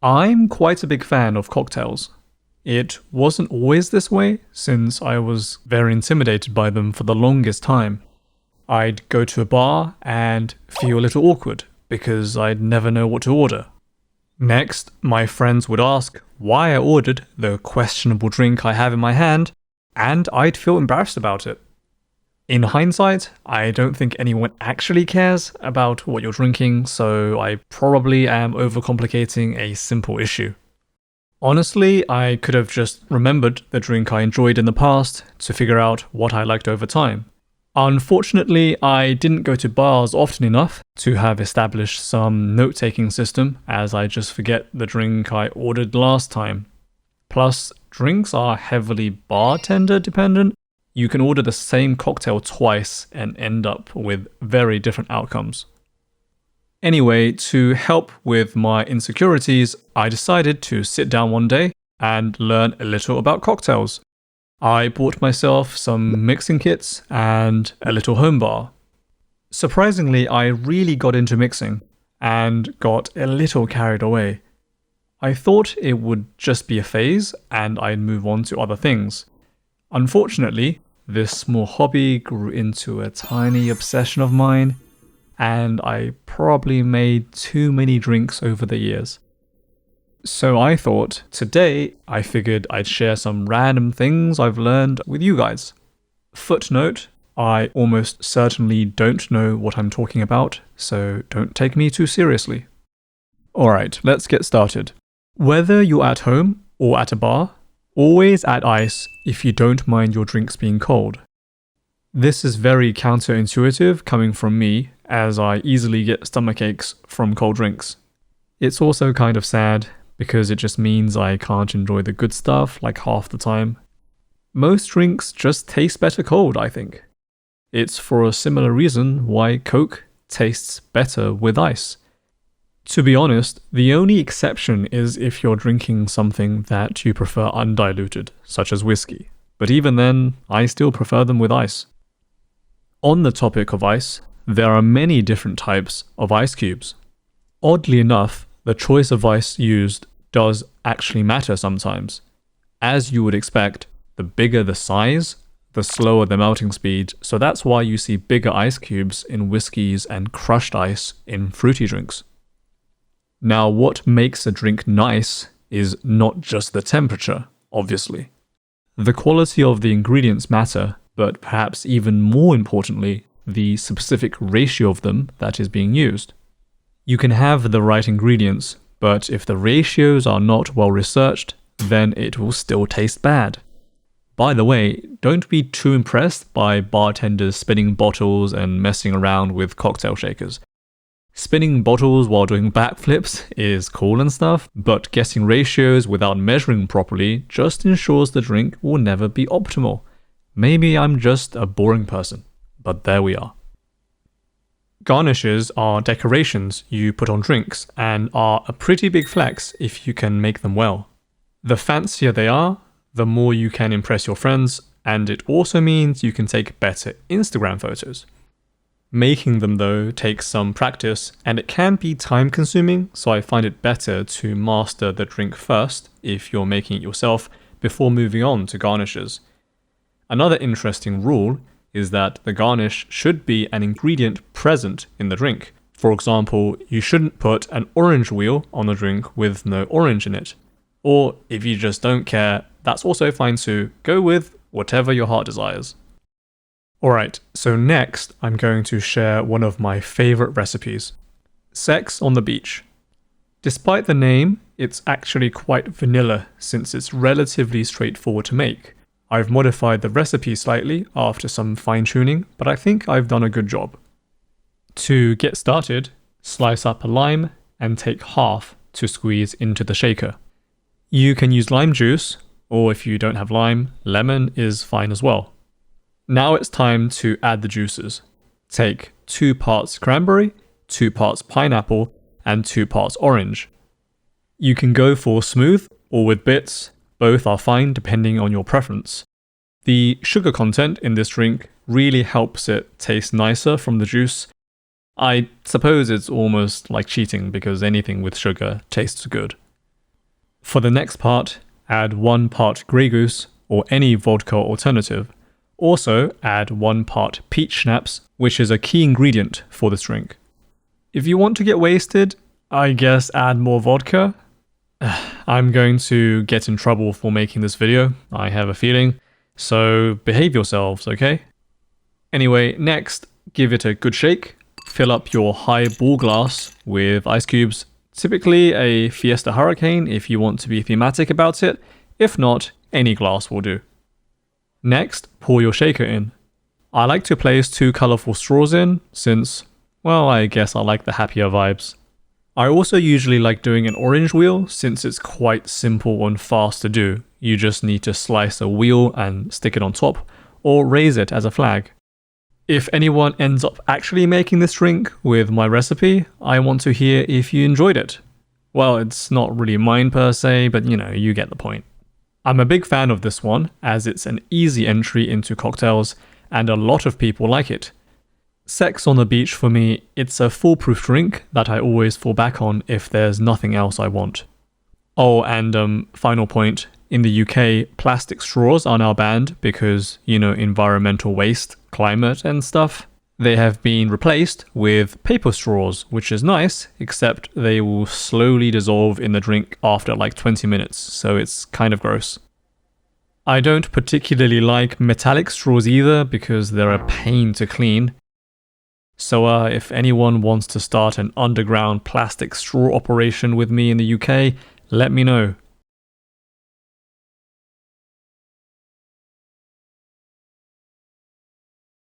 I'm quite a big fan of cocktails. It wasn't always this way, since I was very intimidated by them for the longest time. I'd go to a bar and feel a little awkward because I'd never know what to order. Next, my friends would ask why I ordered the questionable drink I have in my hand, and I'd feel embarrassed about it. In hindsight, I don't think anyone actually cares about what you're drinking, so I probably am overcomplicating a simple issue. Honestly, I could have just remembered the drink I enjoyed in the past to figure out what I liked over time. Unfortunately, I didn't go to bars often enough to have established some note-taking system, as I just forget the drink I ordered last time. Plus, drinks are heavily bartender dependent. You can order the same cocktail twice and end up with very different outcomes. Anyway, to help with my insecurities, I decided to sit down one day and learn a little about cocktails. I bought myself some mixing kits and a little home bar. Surprisingly, I really got into mixing and got a little carried away. I thought it would just be a phase and I'd move on to other things. Unfortunately, this small hobby grew into a tiny obsession of mine, and I probably made too many drinks over the years. So I thought, today, I figured I'd share some random things I've learned with you guys. Footnote, I almost certainly don't know what I'm talking about, so don't take me too seriously. Alright, let's get started. Whether you're at home or at a bar, always add ice if you don't mind your drinks being cold. This is very counterintuitive coming from me, as I easily get stomach aches from cold drinks. It's also kind of sad, because it just means I can't enjoy the good stuff like half the time. Most drinks just taste better cold, I think. It's for a similar reason why Coke tastes better with ice. To be honest, the only exception is if you're drinking something that you prefer undiluted, such as whiskey. But even then, I still prefer them with ice. On the topic of ice, there are many different types of ice cubes. Oddly enough, the choice of ice used does actually matter sometimes. As you would expect, the bigger the size, the slower the melting speed, so that's why you see bigger ice cubes in whiskeys and crushed ice in fruity drinks. Now, what makes a drink nice is not just the temperature, obviously. The quality of the ingredients matter, but perhaps even more importantly, the specific ratio of them that is being used. You can have the right ingredients, but if the ratios are not well researched, then it will still taste bad. By the way, don't be too impressed by bartenders spinning bottles and messing around with cocktail shakers. Spinning bottles while doing backflips is cool and stuff, but guessing ratios without measuring properly just ensures the drink will never be optimal. Maybe I'm just a boring person, but there we are. Garnishes are decorations you put on drinks and are a pretty big flex if you can make them well. The fancier they are, the more you can impress your friends, and it also means you can take better Instagram photos. Making them though takes some practice and it can be time consuming, so I find it better to master the drink first if you're making it yourself before moving on to garnishes. Another interesting rule is that the garnish should be an ingredient present in the drink. For example, you shouldn't put an orange wheel on a drink with no orange in it. Or if you just don't care, that's also fine too. Go with whatever your heart desires. Alright, so next I'm going to share one of my favorite recipes. Sex on the beach. Despite the name, it's actually quite vanilla since it's relatively straightforward to make. I've modified the recipe slightly after some fine-tuning, but I think I've done a good job. To get started, slice up a lime and take half to squeeze into the shaker. You can use lime juice, or if you don't have lime, lemon is fine as well. Now it's time to add the juices. Take 2 parts cranberry, 2 parts pineapple, and 2 parts orange. You can go for smooth or with bits, both are fine depending on your preference. The sugar content in this drink really helps it taste nicer from the juice. I suppose it's almost like cheating because anything with sugar tastes good. For the next part, add 1 part Grey Goose or any vodka alternative. Also, add 1 part peach schnapps, which is a key ingredient for this drink. If you want to get wasted, I guess add more vodka. I'm going to get in trouble for making this video, I have a feeling, so behave yourselves, okay? Anyway, next, give it a good shake. Fill up your highball glass with ice cubes, typically a Fiesta Hurricane if you want to be thematic about it. If not, any glass will do. Next, pour your shaker in. I like to place 2 colourful straws in, since, well, I guess I like the happier vibes. I also usually like doing an orange wheel, since it's quite simple and fast to do. You just need to slice a wheel and stick it on top, or raise it as a flag. If anyone ends up actually making this drink with my recipe, I want to hear if you enjoyed it. Well, it's not really mine per se, but you get the point. I'm a big fan of this one, as it's an easy entry into cocktails, and a lot of people like it. Sex on the beach for me, it's a foolproof drink that I always fall back on if there's nothing else I want. Oh, and final point, in the UK, plastic straws are now banned because, environmental waste, climate and stuff. They have been replaced with paper straws, which is nice, except they will slowly dissolve in the drink after like 20 minutes, so it's kind of gross. I don't particularly like metallic straws either because they're a pain to clean. So if anyone wants to start an underground plastic straw operation with me in the UK, let me know.